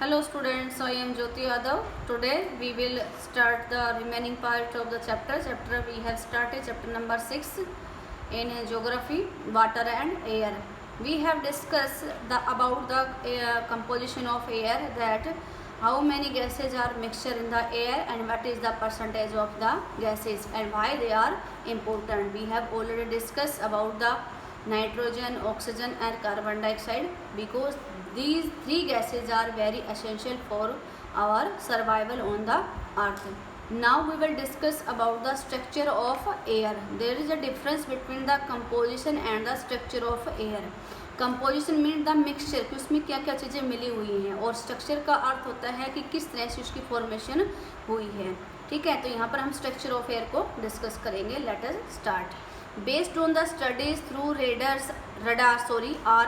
Hello students, I am Jyoti Yadav. Today we will start the remaining part of the chapter. We have started chapter number 6 in geography, water and air. We have discussed about the composition of air, that how many gases are mixture in the air and what is the percentage of the gases and why they are important. We have already discussed about the nitrogen, oxygen and carbon dioxide, because these three gases are very essential for our survival on the earth. Now we will discuss about the structure of air. There is a difference between the composition and the structure of air. Composition mean the mixture कि उसमें क्या क्या चीज़ें मिली हुई हैं, और structure का अर्थ होता है कि किस तरह से उसकी फॉर्मेशन हुई है. ठीक है, तो यहाँ पर हम स्ट्रक्चर ऑफ एयर को डिस्कस करेंगे. Let us start. Based on the studies through radar or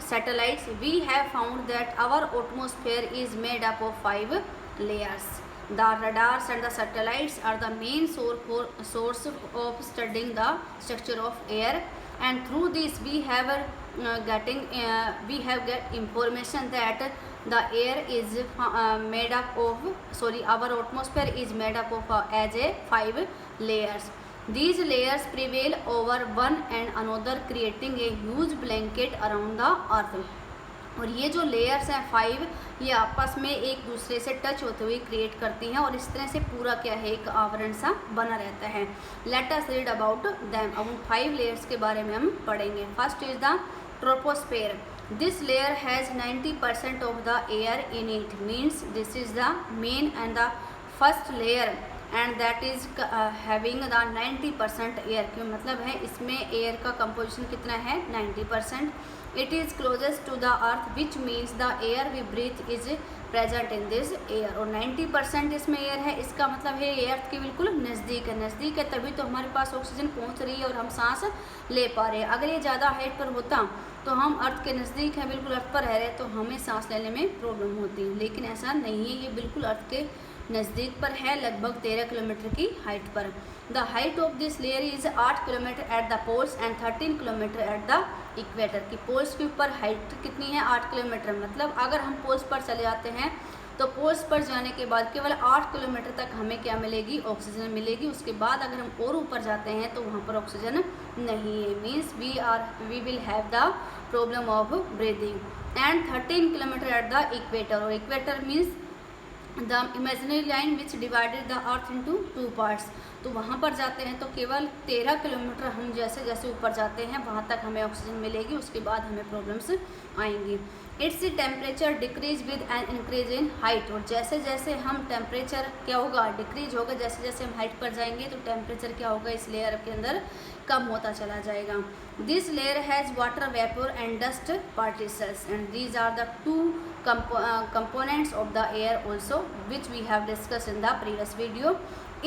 satellites, we have found that our atmosphere is made up of 5 layers. The radars and the satellites are the main source of studying the structure of air, and through this we have get information that the air is made up of our atmosphere is made up of as a 5 layers. These layers prevail over one and another, creating a huge blanket around the earth. और ये जो layers हैं 5, ये आपस में एक दूसरे से टच होते हुए क्रिएट करती हैं, और इस तरह से पूरा क्या है, एक आवरण सा बना रहता है. Let us read about them. अब उन 5 लेयर्स के बारे में हम पढ़ेंगे. First is the troposphere. This layer has 90% of the air in it. Means this is the main and the first layer, and that is having the 90% air. क्यों मतलब है इसमें एयर का कंपोजिशन कितना है, 90%. It is closest to the earth, which means the air we breathe is present in this air. और 90% इसमें air है, इसका मतलब है ये अर्थ के बिल्कुल नज़दीक है. नज़दीक है तभी तो हमारे पास ऑक्सीजन पहुंच रही है और हम सांस ले पा रहे हैं. अगर ये ज़्यादा हाइट पर होता तो हम अर्थ के नज़दीक हैं, बिल्कुल अर्थ पर रह रहे, तो हमें सांस लेने में प्रॉब्लम होती. लेकिन ऐसा नहीं है, ये बिल्कुल अर्थ के नज़दीक पर है, लगभग 13 किलोमीटर की हाइट पर. The height of this layer is 8 kilometre at the poles and 13 kilometre at the equator. की पोल्स के ऊपर हाइट कितनी है, 8 किलोमीटर. मतलब अगर हम पोल्स पर चले जाते हैं तो पोल्स पर जाने के बाद केवल 8 किलोमीटर तक हमें क्या मिलेगी, ऑक्सीजन मिलेगी. उसके बाद अगर हम और ऊपर जाते हैं तो वहाँ पर ऑक्सीजन नहीं है. Means we will have the problem of breathing. And 13 kilometre at the equator. और equator means the imaginary line which divided the earth into 2 parts. तो वहाँ पर जाते हैं तो केवल 13 किलोमीटर हम जैसे जैसे ऊपर जाते हैं वहाँ तक हमें ऑक्सीजन मिलेगी, उसके बाद हमें प्रॉब्लम्स आएंगी. Its temperature decrease with an increase in height. और जैसे जैसे हम टेम्परेचर क्या होगा, डिक्रीज होगा. जैसे जैसे हम हाइट पर जाएंगे तो टेम्परेचर क्या होगा, इस लेयर के अंदर कम होता चला जाएगा. This layer has water vapour and dust particles, and these are the 2 components of the air also, which we have discussed in the previous video.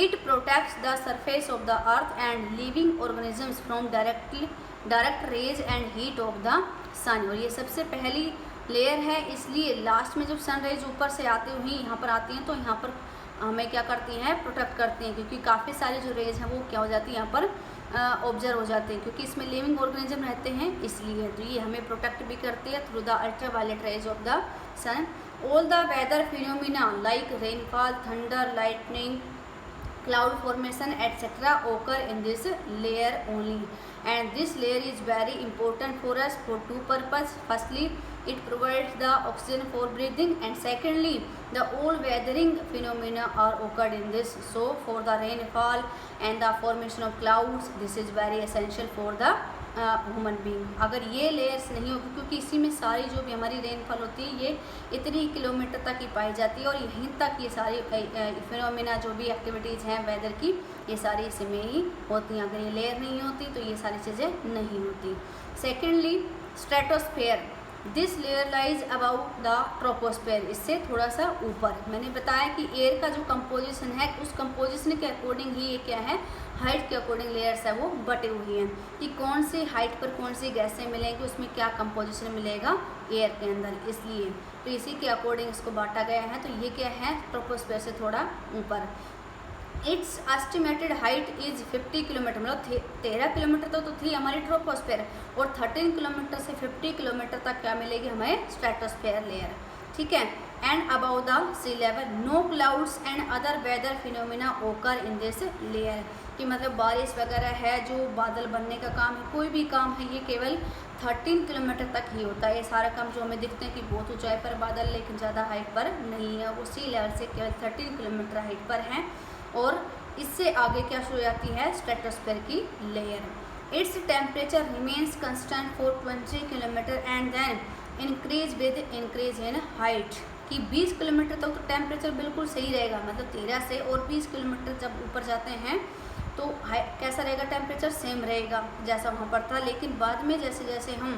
It protects the surface of the earth and living organisms from direct rays and heat of the sun. और ये सबसे पहली layer है, इसलिए last में जब sun rays ऊपर से आती हुई यहाँ पर आती हैं तो यहाँ पर हमें क्या करती हैं, प्रोटेक्ट करती हैं, क्योंकि काफ़ी सारी जो रेज हैं वो क्या हो जाती है, यहाँ पर ऑब्जर्व हो जाते हैं, क्योंकि इसमें लिविंग ऑर्गेनिज्म रहते हैं इसलिए. तो ये हमें प्रोटेक्ट भी करती है through the ultraviolet rays of the sun. All the weather phenomena like rainfall, thunder, lightning, cloud formation etc. occur in this layer only, and this layer is very important for us for 2 purposes. Firstly, it provides the oxygen for breathing, and secondly, the all weathering phenomena are occurred in this. So for the rainfall and the formation of clouds, this is very essential for the human being. अगर ये layers नहीं होगी, क्योंकि इसी में सारी जो भी हमारी रेनफॉल होती है ये इतनी किलोमीटर तक ही पाई जाती है, और यहीं तक ये सारी फिनोमिना जो भी एक्टिविटीज़ हैं वेदर की, ये सारी इसी में ही होती हैं. अगर ये लेयर नहीं होती तो ये सारी चीज़ें नहीं होती. Secondly, stratosphere. This layer lies about the troposphere. इससे थोड़ा सा ऊपर. मैंने बताया कि एयर का जो कंपोजिशन है उस कंपोजिशन के अकॉर्डिंग ही ये क्या है, हाइट के अकॉर्डिंग लेयर्स है वो बटे हुई हैं, कि कौन सी हाइट पर कौन सी गैसें मिलेंगी, उसमें क्या कंपोजिशन मिलेगा एयर के अंदर. इसलिए तो इसी के अकॉर्डिंग इसको बांटा गया है. तो ये क्या है, ट्रोपोस्फेयर से थोड़ा ऊपर. It's estimated height is 50 kilometre. मतलब 13 किलोमीटर तो थी हमारी ट्रोपोस्फेयर, और 13 किलोमीटर से 50 किलोमीटर तक क्या मिलेगी हमें, स्ट्रेटोस्फेयर लेयर. ठीक है। And above the sea level no clouds and other weather phenomena occur in this layer, कि मतलब बारिश वगैरह है, जो बादल बनने का काम है, कोई भी काम है, ये केवल 13 किलोमीटर तक ही होता है। ये सारा काम जो हमें दिखते हैं कि बहुत ऊंचाई पर बादल लेकिन ज़्यादा हाइट पर नहीं है, वो सी लेवल से केवल 13 किलोमीटर हाइट पर हैं। और इससे आगे क्या शुरू हो जाती है, स्ट्रेटोस्फीयर की layer. Its temperature remains constant for 20 kilometre and then increase with increase in height, कि 20 किलोमीटर तक तो टेम्परेचर बिल्कुल सही रहेगा, मतलब 13 से, और 20 किलोमीटर जब ऊपर जाते हैं तो कैसा रहेगा, टेम्परेचर सेम रहेगा जैसा वहाँ पर था। लेकिन बाद में जैसे जैसे हम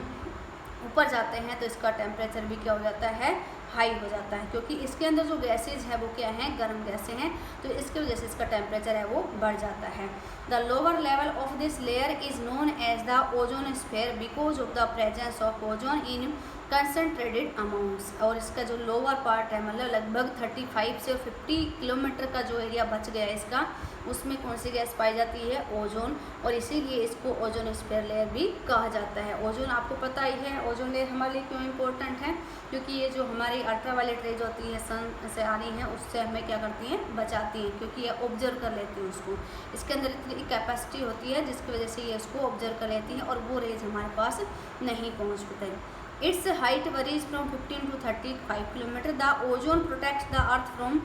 ऊपर जाते हैं तो इसका टेम्परेचर भी क्या हो जाता है, हाई हो जाता है, क्योंकि इसके अंदर जो गैसेज है वो क्या हैं, गर्म गैसें हैं, तो इसकी वजह से इसका टेम्परेचर है वो बढ़ जाता है। The lower level of this layer is known as the ozonosphere because of the presence of ozone in concentrated amounts. और इसका जो लोअर पार्ट है, मतलब लगभग 35 से 50 किलोमीटर का जो एरिया बच गया है इसका, उसमें कौन सी गैस पाई जाती है, ओजोन, और इसीलिए इसको ओजोनस्फीयर लेयर भी कहा जाता है। ओजोन आपको पता ही है, ओजोन लेयर हमारे लिए क्यों इम्पोर्टेंट है, क्योंकि ये जो हमारी अल्ट्रावायलेट रेज होती है सन से आ रही हैं, उससे हमें क्या करती हैं, बचाती हैं, क्योंकि ये ऑब्जर्व कर लेती हैं उसको। इसके अंदर इतनी कैपेसिटी होती है जिसकी वजह से ये उसको ऑब्जर्व कर लेती हैं और वो रेज हमारे पास नहीं पहुँच पाते। Its height varies from 15 to 35 km. The ozone protects the earth from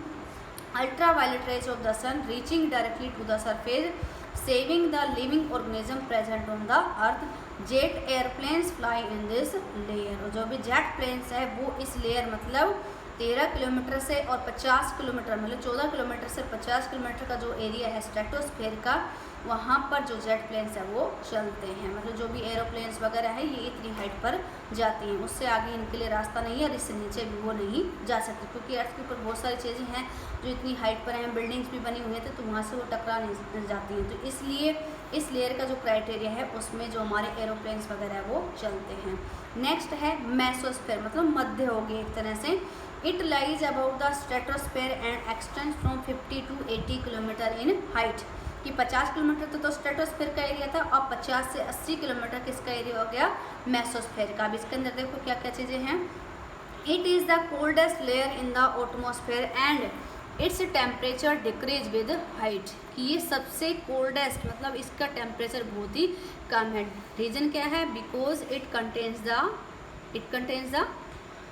ultraviolet rays of the sun reaching directly to the surface, saving the living organism present on the earth. Jet airplanes fly in this layer. और जो भी jet planes है वो इस layer, मतलब 13 kilometre से और 50 kilometre, मतलब 14 किलोमीटर से 50 किलोमीटर का जो एरिया है स्ट्रेटोस्फीयर का, वहाँ पर जो जेट प्लेन्स है वो चलते हैं। मतलब जो भी एरोप्लेन्स वगैरह है ये इतनी हाइट पर जाती हैं, उससे आगे इनके लिए रास्ता नहीं है और इससे नीचे भी वो नहीं जा सकते, क्योंकि अर्थ के ऊपर बहुत सारी चीज़ें हैं जो इतनी हाइट पर हैं, बिल्डिंग्स भी बनी हुई हैं, तो वहाँ से वो टकरा नहीं जाती हैं। तो इसलिए इस लेयर का जो क्राइटेरिया है उसमें जो हमारे एरोप्लेन्स वगैरह है वो चलते हैं। नेक्स्ट है मेसोस्फीयर, मतलब मध्य हो गई एक तरह से। It lies about the stratosphere and extend from 50 to 80 kilometre in height, कि 50 किलोमीटर तो स्ट्रेटोस्फीयर का एरिया था, अब 50 से 80 किलोमीटर किसका एरिया हो गया, मेसोस्फीयर का। अब इसके अंदर देखो क्या क्या चीज़ें हैं। It is the coldest layer in the atmosphere and its temperature decrease with height, कि ये सबसे कोल्डेस्ट, मतलब इसका टेम्परेचर बहुत ही कम है। रीज़न क्या है, because it contains the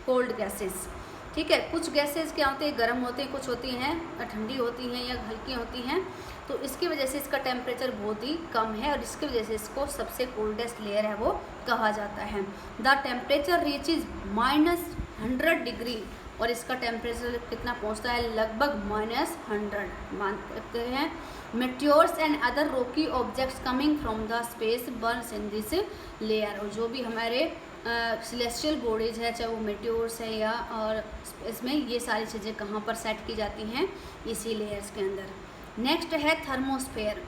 cold gases. ठीक है, कुछ गैसेस क्या होते हैं, गर्म होते हैं, कुछ होती हैं ठंडी होती हैं या हल्की होती हैं, तो इसकी वजह से इसका टेम्परेचर बहुत ही कम है और इसकी वजह से इसको सबसे कोल्डेस्ट लेयर है वो कहा जाता है। द टेम्परेचर रीचेज -100 डिग्री, और इसका टेम्परेचर कितना पहुंचता है, लगभग -100 मान सकते हैं। Meteors and other Rocky objects coming from the space Burns in this layer, और जो भी हमारे सेलेस्टियल बॉडीज है, चाहे वो मेट्योर्स है या और इसमें, ये सारी चीज़ें कहाँ पर सेट की जाती हैं, इसी लेयर्स के अंदर। नेक्स्ट है thermosphere.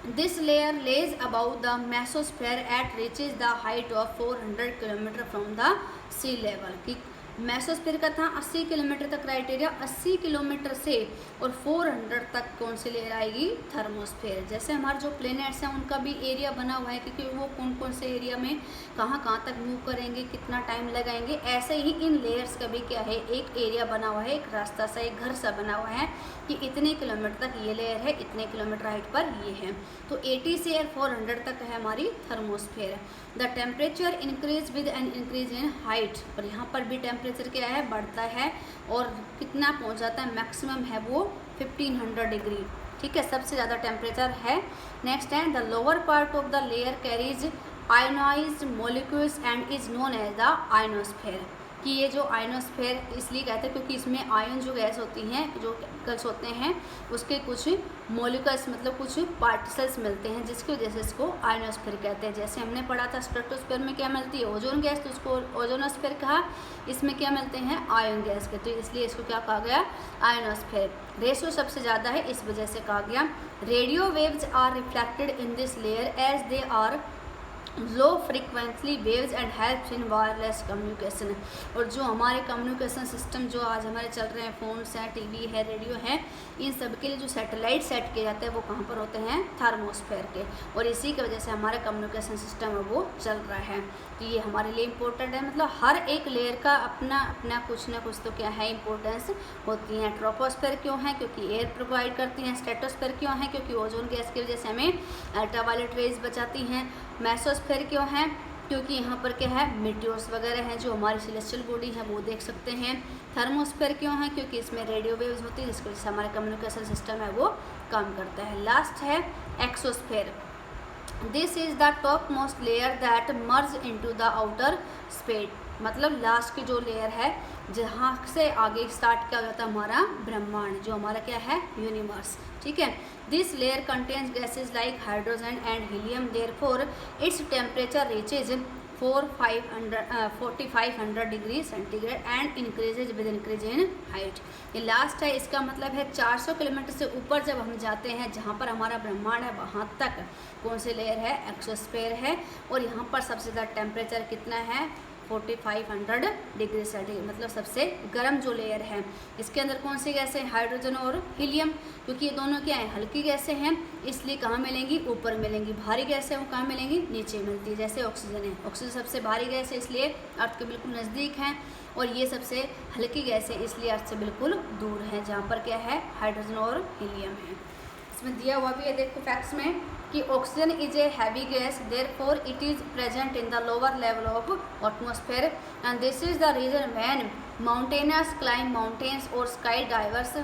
This layer lies about the mesosphere at reaches the height of 400 kilometre from the sea level, कि मेसोस्फीयर का था 80 किलोमीटर तक क्राइटेरिया, 80 किलोमीटर से और 400 तक कौन सी लेयर आएगी, थर्मोस्फेयर। जैसे हमारे जो प्लैनेट्स हैं उनका भी एरिया बना हुआ है, क्योंकि वो कौन कौन से एरिया में कहाँ तक मूव करेंगे, कितना टाइम लगाएंगे, ऐसे ही इन लेयर्स का भी क्या है, एक एरिया बना हुआ है, एक रास्ता सा, एक घर सा बना हुआ है कि इतने किलोमीटर तक ये लेयर है, इतने किलोमीटर हाइट पर ये है। तो 80 से 400 तक है हमारी thermosphere. The temperature increase with an increase in height, और यहाँ पर भी टेम्परेचर क्या है, बढ़ता है, और कितना पहुँच जाता है, मैक्सिमम है वो 1500 डिग्री। ठीक है, सबसे ज़्यादा टेम्परेचर है। नेक्स्ट है the lower part of the layer carries ionised molecules and is known as the ionosphere, कि ये जो आयोनोस्फेयर इसलिए कहते हैं क्योंकि इसमें आयन जो गैस होती हैं, जो केमिकल्स होते हैं, उसके कुछ मॉलिक्यूल्स, मतलब कुछ पार्टिकल्स मिलते हैं, जिसकी वजह से इसको आयोनोस्फेयर कहते हैं। जैसे हमने पढ़ा था स्ट्रेटोस्फेयर में क्या मिलती है, ओजोन गैस, तो उसको ओजोनोस्फेयर कहा। इसमें क्या मिलते हैं, आयन गैस के, तो इसलिए इसको क्या कहा गया, आयोनोस्फेयर। रेशियो सबसे ज़्यादा है, इस वजह से कहा गया। Radio waves are reflected in this layer as they are low frequently waves and helps in wireless communication. और जो हमारे कम्युनिकेशन सिस्टम जो आज हमारे चल रहे हैं, फ़ोन्स हैं, टीवी है, रेडियो है, इन सब के लिए जो सैटेलाइट सेट किए जाते हैं वो कहाँ पर होते हैं, थर्मोस्फेयर के। और इसी की वजह से हमारा कम्युनिकेशन सिस्टम है वो चल रहा है। तो ये हमारे लिए इम्पोर्टेंट है, मतलब हर एक लेयर का अपना अपना कुछ ना कुछ तो क्या है इम्पोर्टेंस होती है। ट्रोपोस्फेयर क्यों है, क्योंकि एयर प्रोवाइड करती हैं। स्ट्रेटोस्फेयर क्यों है, क्योंकि ओजोन गैस की वजह से हमें अल्ट्रावायलेट रेज बचाती हैं। मेसोस्फेयर क्यों है, क्योंकि यहाँ पर क्या है मीटियोर्स वगैरह हैं जो हमारी सेलेस्टियल बॉडी है वो देख सकते हैं। थर्मोस्फेयर क्यों है, क्योंकि इसमें रेडियो वेव्स होती है जिसकी वजह से हमारा कम्युनिकेशन सिस्टम है वो काम करता है। लास्ट है exosphere. This is the top most layer that merge into the outer space. मतलब लास्ट की जो लेयर है जहाँ से आगे स्टार्ट किया जाता है हमारा ब्रह्मांड, जो हमारा क्या है यूनिवर्स, ठीक है। This layer contains gases like hydrogen and helium, therefore its temperature reaches 4500 degree centigrade and increases with increase in height. ये लास्ट है, इसका मतलब है 400 किलोमीटर से ऊपर जब हम जाते हैं जहाँ पर हमारा ब्रह्मांड है वहाँ तक कौन सी लेयर है, एक्सोस्फेयर है। और यहाँ पर सबसे ज़्यादा टेम्परेचर कितना है, 4500 डिग्री सेंटीग्रेड, मतलब सबसे गर्म जो लेयर है। इसके अंदर कौन सी गैसें, हाइड्रोजन और हीलियम, क्योंकि ये दोनों क्या है हल्की गैसें हैं, इसलिए कहाँ मिलेंगी, ऊपर मिलेंगी। भारी गैसें वो कहाँ मिलेंगी, नीचे मिलती है। जैसे ऑक्सीजन है, ऑक्सीजन सबसे भारी गैस है इसलिए अर्थ के बिल्कुल नज़दीक है, और ये सबसे हल्की गैस है इसलिए अर्थ से बिल्कुल दूर है, जहाँ पर क्या है हाइड्रोजन और हीलियम है। इसमें दिया हुआ भी है, देखो फैक्ट्स में कि oxygen is a heavy gas, therefore it is present in the lower level of atmosphere and this is the reason when mountaineers climb mountains और sky divers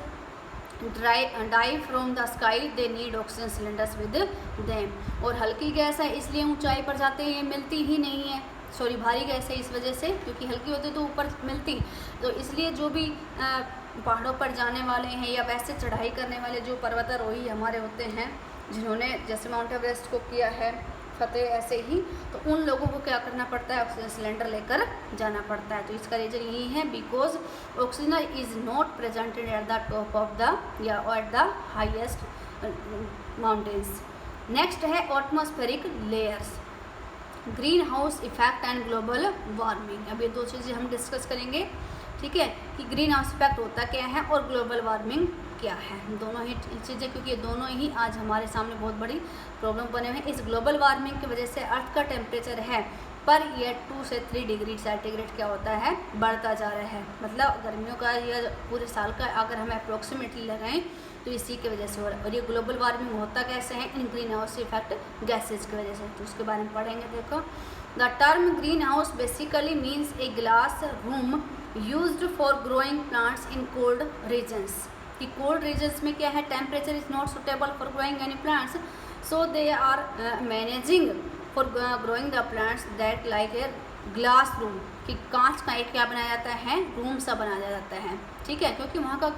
dive from the sky they need oxygen cylinders with them. और हल्की gas है इसलिए ऊंचाई पर जाते हैं ये मिलती ही नहीं है, सॉरी भारी गैस है इस वजह से, क्योंकि हल्की होती तो ऊपर मिलती। तो इसलिए जो भी पहाड़ों पर जाने वाले हैं या वैसे चढ़ाई करने वाले जो पर्वतारोही हमारे होते हैं, जिन्होंने जैसे माउंट एवरेस्ट को किया है फतेह, ऐसे ही तो उन लोगों को क्या करना पड़ता है, ऑक्सीजन सिलेंडर लेकर जाना पड़ता है। तो इसका रीजन यही है, because oxygen is not presented at the top of the या at the highest mountains. Next है atmospheric layers, greenhouse effect and global warming. अब ये दो चीज़ें हम डिस्कस करेंगे, ठीक है, कि ग्रीन हाउस इफेक्ट होता क्या है और ग्लोबल वार्मिंग क्या है, दोनों ही चीज़ें, क्योंकि ये दोनों ही आज हमारे सामने बहुत बड़ी प्रॉब्लम बने हुए हैं। इस ग्लोबल वार्मिंग की वजह से अर्थ का टेम्परेचर है पर ईयर 2 से 3 डिग्री सेंटीग्रेड क्या होता है, बढ़ता जा रहा है। मतलब गर्मियों का या पूरे साल का अगर हम अप्रोक्सीमेटली लगाएं तो इसी की वजह से हो रहा है। और ये ग्लोबल वार्मिंग होता कैसे है, इन ग्रीन हाउस इफेक्ट गैसेज की वजह से, तो उसके बारे में पढ़ेंगे। देखो, the term greenhouse basically means a glass room used for growing plants in cold regions. कि कोल्ड रीजन्स में क्या है, temperature is not suitable for growing any plants, so they are managing for growing the plants that like a glass room. कि कांच का एक क्या बनाया जाता है, रूम सा बनाया जाता है, ठीक है, क्योंकि वहाँ का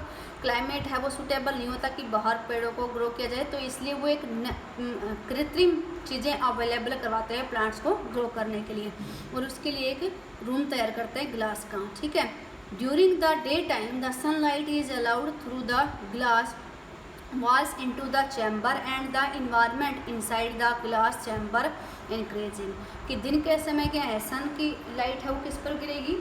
क्लाइमेट है वो सूटेबल नहीं होता कि बाहर पेड़ों को ग्रो किया जाए, तो इसलिए वो एक कृत्रिम चीज़ें अवेलेबल करवाते हैं प्लांट्स को ग्रो करने के लिए, और उसके लिए एक रूम तैयार करते हैं ग्लास का, ठीक है। During the day time the sunlight is allowed through the glass walls into the chamber and the environment inside the glass chamber increasing। कि दिन के समय क्या है, सन की लाइट है वो किस पर गिरेगी,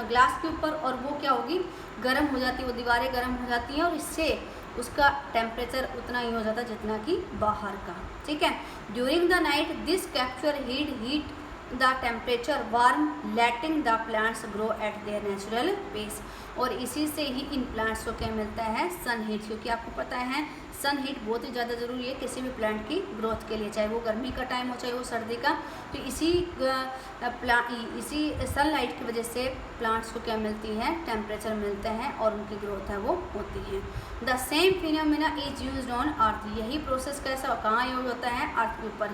ग्लास के ऊपर, और वो क्या होगी, गर्म हो जाती है, वो दीवारें गर्म हो जाती हैं, और इससे उसका टेम्परेचर उतना ही हो जाता है जितना कि बाहर का, ठीक है। During the night this capture heat the temperature warm letting the plants grow at their natural pace. और इसी से ही इन प्लांट्स को क्या मिलता है, सन हीट, क्योंकि आपको पता है सन हीट बहुत ही ज़्यादा ज़रूरी है किसी भी प्लांट की ग्रोथ के लिए, चाहे वो गर्मी का टाइम हो चाहे वो सर्दी का। तो इसी सनलाइट की वजह से प्लांट्स को क्या मिलती है, टेम्परेचर मिलता है और उनकी ग्रोथ है वो होती है। The same phenomena is used on earth. यही प्रोसेस कैसा कहाँ यूज होता है, अर्थ के ऊपर।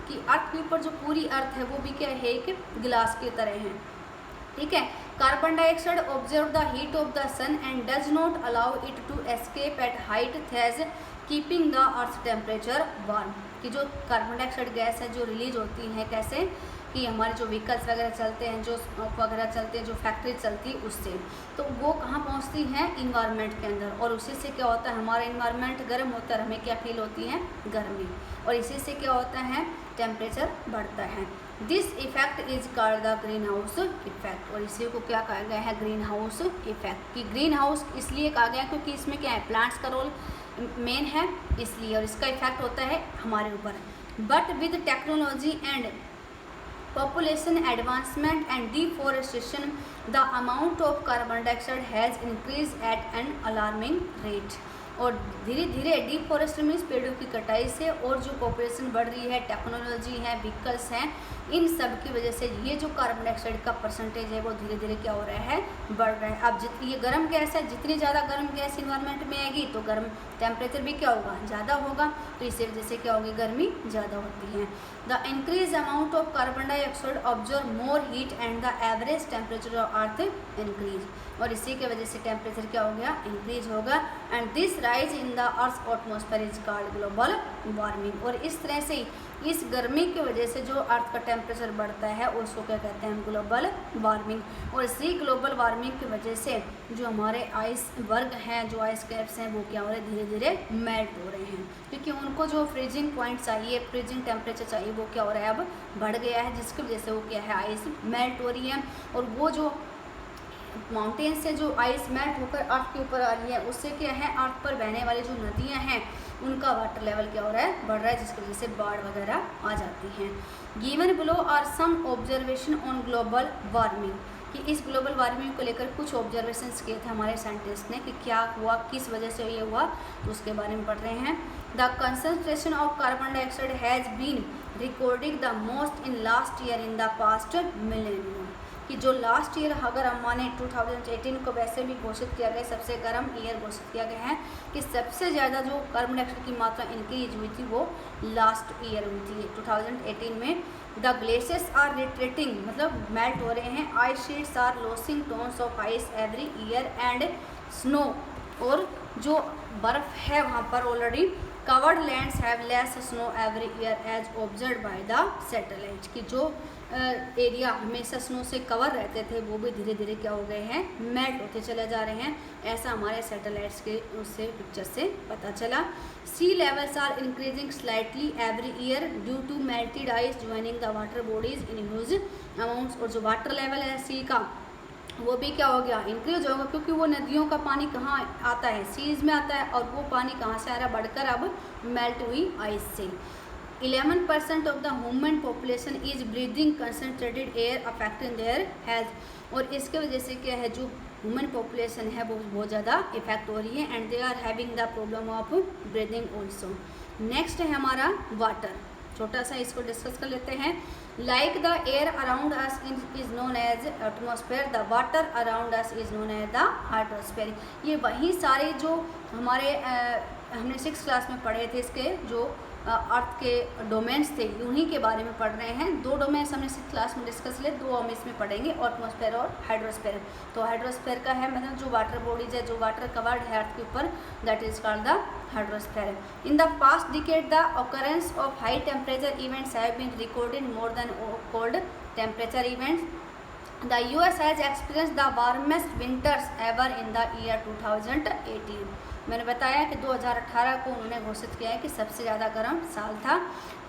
कि अर्थ के ऊपर जो पूरी अर्थ है वो भी क्या है, एक गिलास की तरह है, ठीक है। Carbon dioxide observe the heat of the sun and does not allow it to escape at height that's keeping the earth temperature warm. कि जो कार्बन डाइऑक्साइड गैस है जो रिलीज होती है कैसे, कि हमारे जो व्हीकल्स वगैरह चलते हैं, जो स्मोक वगैरह चलते हैं, जो फैक्ट्री चलती है उससे, तो वो कहाँ पहुँचती हैं, इन्वायरमेंट के अंदर, और उसी से क्या होता है, हमारा इन्वायरमेंट गर्म होता है, हमें क्या फील होती है, गर्मी, और इसी से क्या होता है, टेम्परेचर बढ़ता है। This effect is called the green house effect, और इसी को क्या कहा गया है, ग्रीन हाउस इफेक्ट। कि ग्रीन हाउस इसलिए कहा गया क्योंकि इसमें क्या है, प्लांट्स का रोल मेन है इसलिए, और इसका इफेक्ट होता है हमारे ऊपर। But with technology and population advancement and deforestation, the amount of carbon dioxide has increased at an alarming rate। और धीरे धीरे डिफॉरेस्टेशन मीन्स पेड़ों की कटाई से, और जो पॉपुलेशन बढ़ रही है, टेक्नोलॉजी है, व्हीकल्स हैं, इन सब की वजह से ये जो कार्बन डाइऑक्साइड का परसेंटेज है वो धीरे धीरे क्या हो रहा है, बढ़ रहा है। अब जितनी ये गर्म गैस है, जितनी ज़्यादा गर्म गैस इन्वायरमेंट में आएगी तो गर्म टेम्परेचर भी क्या होगा, ज़्यादा होगा, तो इसी वजह से क्या होगी, गर्मी ज़्यादा होती है। The increase amount of carbon dioxide observe more heat and the average temperature of earth increase, और इसी के वजह से टेम्परेचर क्या हो गया, इंक्रीज होगा। And this rise in the earth atmosphere is called global warming, और इस तरह से इस गर्मी की वजह से जो अर्थ का टेम्परेचर बढ़ता है उसको क्या कहते हैं, ग्लोबल वार्मिंग। और इसी ग्लोबल वार्मिंग की वजह से जो हमारे आइस वर्ग हैं, जो आइस कैप्स हैं, वो क्या हो रहे हैं, धीरे धीरे मेल्ट हो रहे हैं, क्योंकि उनको जो फ्रीजिंग पॉइंट चाहिए, फ्रीजिंग टेम्परेचर चाहिए, वो क्या हो रहा है, अब बढ़ गया है, जिसकी वजह से वो क्या है, आइस मेल्ट हो रही है। और वो जो माउंटेन से जो आइस मेल्ट होकर अर्थ के ऊपर आ रही है, उससे क्या है, अर्थ पर बहने वाली जो नदियां हैं उनका वाटर लेवल क्या हो रहा है, बढ़ रहा है, जिसकी वजह से बाढ़ वगैरह आ जाती हैं। Given below are some observation on global warming, कि इस ग्लोबल वार्मिंग को लेकर कुछ ऑब्जर्वेशंस किए थे हमारे साइंटिस्ट ने कि क्या हुआ, किस वजह से ये हुआ, तो उसके बारे में पढ़ रहे हैं। The concentration of carbon dioxide has been recording the most in last year in the past millennium, कि जो लास्ट ईयर अगर हम माने 2018 को वैसे भी घोषित किया गया, सबसे गर्म ईयर घोषित किया गया है, कि सबसे ज़्यादा जो कार्बन डाइऑक्साइड की मात्रा इंक्रीज हुई थी वो लास्ट ईयर हुई थी 2018 में। द ग्लेशियर्स आर रिट्रीटिंग, मतलब मेल्ट हो रहे हैं, ice sheets are losing tonnes of ice every year and snow, और जो बर्फ़ है वहाँ पर already covered lands have less snow every year as observe by the satellite, कि जो एरिया हमेशा स्नो से कवर रहते थे वो भी धीरे धीरे क्या हो गए हैं, मेल्ट होते चले जा रहे हैं, ऐसा हमारे सैटेलाइट्स के उससे पिक्चर से पता चला। Sea levels are increasing slightly every year due to melted ice joining the water bodies in huge amounts, और जो वाटर लेवल है सी का वो भी क्या हो गया, इंक्रीज होगा, क्योंकि वो नदियों का पानी कहाँ आता है, सीज में आता है, और वो पानी कहाँ से आ रहा है, बढ़कर अब मेल्ट हुई आइस से। 11% of the human population is breathing concentrated air affecting their health, और इसके वजह से क्या है, जो ह्यूमन पॉपुलेशन है वो बहुत ज़्यादा इफेक्ट हो रही है, and they are having the problem of breathing also. Next है हमारा वाटर, छोटा सा इसको डिस्कस कर लेते हैं। Like the air around us is known as atmosphere, the water around us is known as the hydrosphere. ये वही सारे जो हमारे हमने 6th क्लास में पढ़े थे, इसके जो अर्थ के डोमेन्स थे, उन्हीं के बारे में पढ़ रहे हैं। 2 डोमेन्स हमने 6th क्लास में डिस्कस किए, 2 हम इसमें पढ़ेंगे, एटमॉस्फेयर और हाइड्रोस्फेयर। तो हाइड्रोस्फेयर का है मतलब जो वाटर बॉडीज है, जो वाटर कवर्ड है अर्थ के ऊपर, that is called the hydrosphere. In the past decade the occurrence of high temperature events have been recorded more than cold temperature events. The US has experience the warmest winters ever in the year 2018। मैंने बताया कि 2018 को उन्होंने घोषित किया है कि सबसे ज़्यादा गर्म साल था।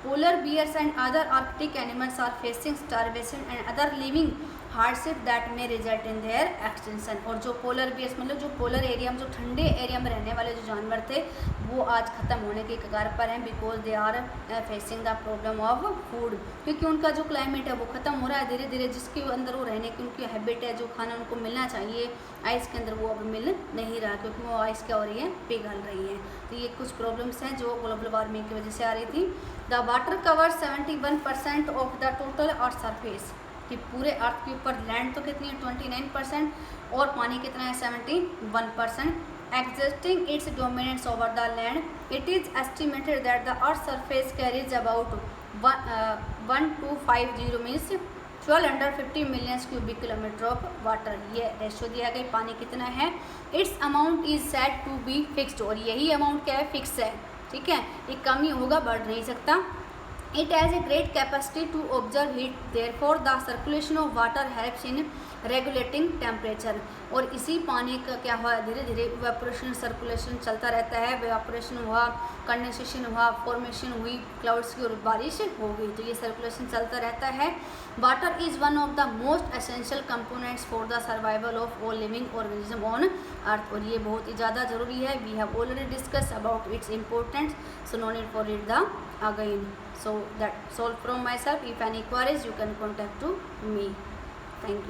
Polar bears and other Arctic animals are facing starvation and other living hardship that में रिजल्ट इन देयर एक्सटेंशन, और जो पोलर बियर्स मतलब जो पोलर एरिया में, जो ठंडे एरिया में रहने वाले जो जानवर थे, वो आज ख़त्म होने के कगार पर हैं, because they are facing the problem of food, क्योंकि उनका जो क्लाइमेट है वो ख़त्म हो रहा है धीरे धीरे, जिसके अंदर वो रहने की उनकी हैबिट है, जो खाना उनको मिलना चाहिए आइस के अंदर वो अब मिल नहीं रहा, क्योंकि वो आइस क्या हो रही है, पिघल रही है। तो ये कुछ प्रॉब्लम्स हैं जो ग्लोबल वार्मिंग की वजह से आ रही थी। The water cover 71% of the total earth surface, कि पूरे अर्थ के ऊपर लैंड तो कितनी है 29%, और पानी कितना है 71%। Existing its dominance over the land, it is estimated that the earth surface carries about 1250 means 1250 million cubic kilometre of water. ये रेशो दिया गया, पानी कितना है, its amount is said to be fixed, और यही अमाउंट क्या है, फिक्स है, ठीक है, ये कम ही होगा, बढ़ नहीं सकता। It has a great capacity to absorb heat, therefore the circulation of water helps in regulating temperature. और इसी पानी का क्या हुआ, धीरे धीरे इवेपोरेशन सर्कुलेशन चलता रहता है, इवेपोरेशन हुआ, कंडेंसेशन हुआ, फॉर्मेशन हुई क्लाउड्स की और बारिश हो गई, तो ये सर्कुलेशन चलता रहता है. Water is one of the most essential components for the survival of all living organism on earth. और ये बहुत ही ज़्यादा ज़रूरी है. We have already discuss about its importance, so no need for read the again. So that's all from myself. If any queries, you can contact to me. Thank you.